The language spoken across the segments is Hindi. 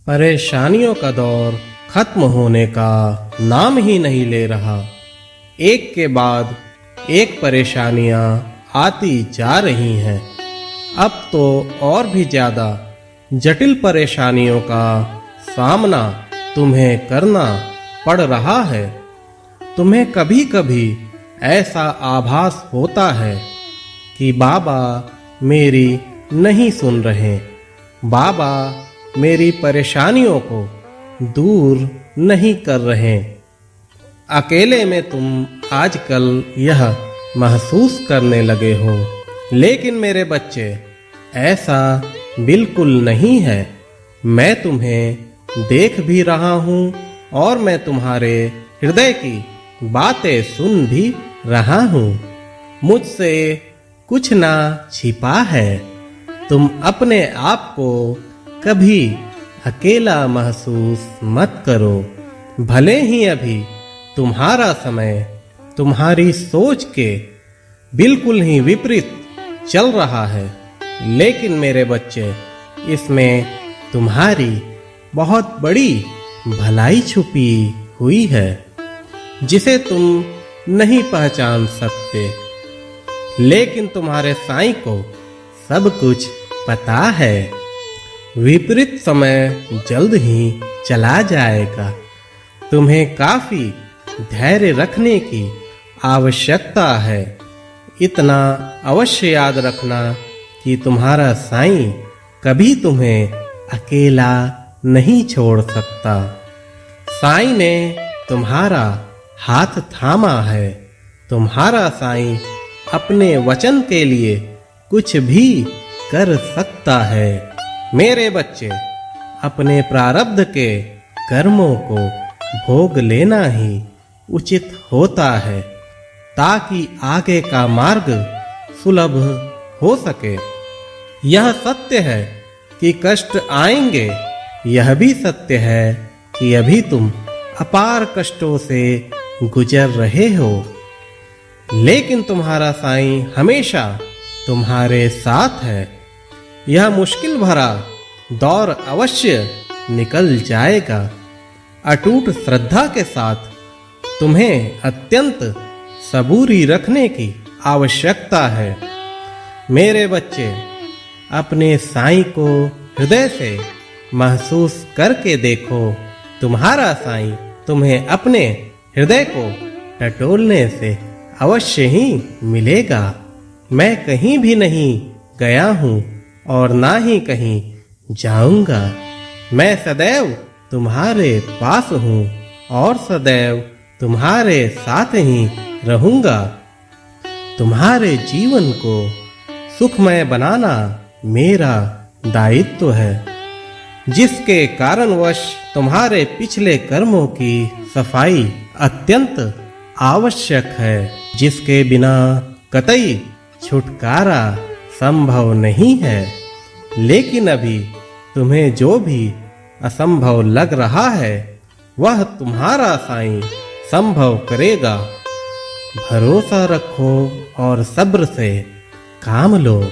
परेशानियों का दौर खत्म होने का नाम ही नहीं ले रहा। एक के बाद एक परेशानियां आती जा रही हैं। अब तो और भी ज़्यादा जटिल परेशानियों का सामना तुम्हें करना पड़ रहा है। तुम्हें कभी कभी ऐसा आभास होता है कि बाबा मेरी नहीं सुन रहे, बाबा मेरी परेशानियों को दूर नहीं कर रहे। अकेले में तुम आजकल यह महसूस करने लगे हो, लेकिन मेरे बच्चे ऐसा बिल्कुल नहीं है। मैं तुम्हें देख भी रहा हूँ और मैं तुम्हारे हृदय की बातें सुन भी रहा हूँ। मुझसे कुछ ना छिपा है। तुम अपने आप को कभी अकेला महसूस मत करो। भले ही अभी तुम्हारा समय तुम्हारी सोच के बिल्कुल ही विपरीत चल रहा है, लेकिन मेरे बच्चे इसमें तुम्हारी बहुत बड़ी भलाई छुपी हुई है, जिसे तुम नहीं पहचान सकते। लेकिन तुम्हारे साईं को सब कुछ पता है। विपरीत समय जल्द ही चला जाएगा। तुम्हें काफी धैर्य रखने की आवश्यकता है। इतना अवश्य याद रखना कि तुम्हारा साईं कभी तुम्हें अकेला नहीं छोड़ सकता। साईं ने तुम्हारा हाथ थामा है। तुम्हारा साईं अपने वचन के लिए कुछ भी कर सकता है। मेरे बच्चे, अपने प्रारब्ध के कर्मों को भोग लेना ही उचित होता है, ताकि आगे का मार्ग सुलभ हो सके। यह सत्य है कि कष्ट आएंगे। यह भी सत्य है कि अभी तुम अपार कष्टों से गुजर रहे हो, लेकिन तुम्हारा साईं हमेशा तुम्हारे साथ है। यह मुश्किल भरा दौर अवश्य निकल जाएगा। अटूट श्रद्धा के साथ तुम्हें अत्यंत सबूरी रखने की आवश्यकता है। मेरे बच्चे, अपने साईं को हृदय से महसूस करके देखो। तुम्हारा साईं तुम्हें अपने हृदय को टटोलने से अवश्य ही मिलेगा। मैं कहीं भी नहीं गया हूँ और ना ही कहीं जाऊंगा। मैं सदैव तुम्हारे पास हूँ और सदैव तुम्हारे साथ ही रहूंगा। तुम्हारे जीवन को सुखमय बनाना मेरा दायित्व है, जिसके कारणवश तुम्हारे पिछले कर्मों की सफाई अत्यंत आवश्यक है, जिसके बिना कतई छुटकारा संभव नहीं है। लेकिन अभी तुम्हें जो भी असंभव लग रहा है, वह तुम्हारा साईं संभव करेगा। भरोसा रखो और सब्र से काम लो।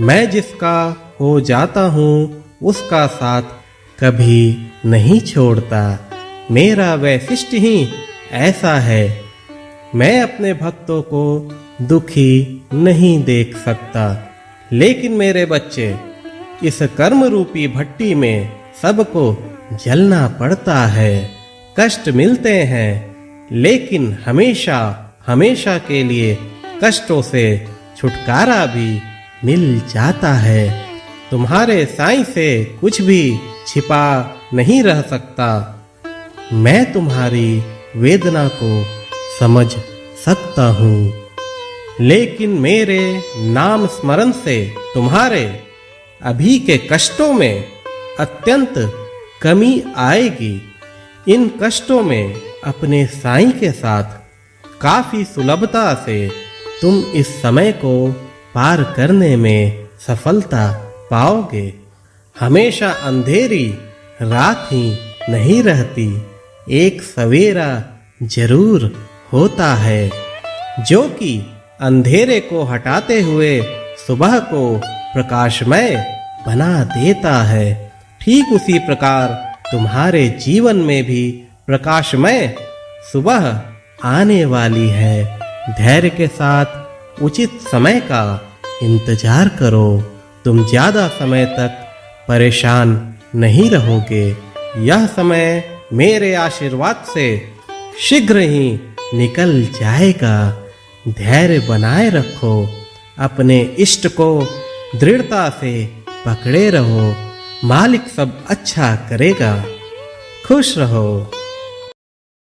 मैं जिसका हो जाता हूँ उसका साथ कभी नहीं छोड़ता। मेरा वैशिष्ट ही ऐसा है। मैं अपने भक्तों को दुखी नहीं देख सकता। लेकिन मेरे बच्चे, इस कर्म रूपी भट्टी में सबको जलना पड़ता है। कष्ट मिलते हैं, लेकिन हमेशा हमेशा के लिए कष्टों से छुटकारा भी मिल जाता है। तुम्हारे साईं से कुछ भी छिपा नहीं रह सकता। मैं तुम्हारी वेदना को समझ सकता हूँ, लेकिन मेरे नाम स्मरण से तुम्हारे अभी के कष्टों में अत्यंत कमी आएगी। इन कष्टों में अपने साईं के साथ काफी सुलभता से तुम इस समय को पार करने में सफलता पाओगे। हमेशा अंधेरी रात ही नहीं रहती, एक सवेरा जरूर होता है, जो कि अंधेरे को हटाते हुए सुबह को प्रकाशमय बना देता है। ठीक उसी प्रकार तुम्हारे जीवन में भी प्रकाशमय सुबह आने वाली है। धैर्य के साथ उचित समय का इंतजार करो। तुम ज्यादा समय तक परेशान नहीं रहोगे। यह समय मेरे आशीर्वाद से शीघ्र ही निकल जाएगा। धैर्य बनाए रखो। अपने इष्ट को दृढ़ता से पकड़े रहो। मालिक सब अच्छा करेगा। खुश रहो।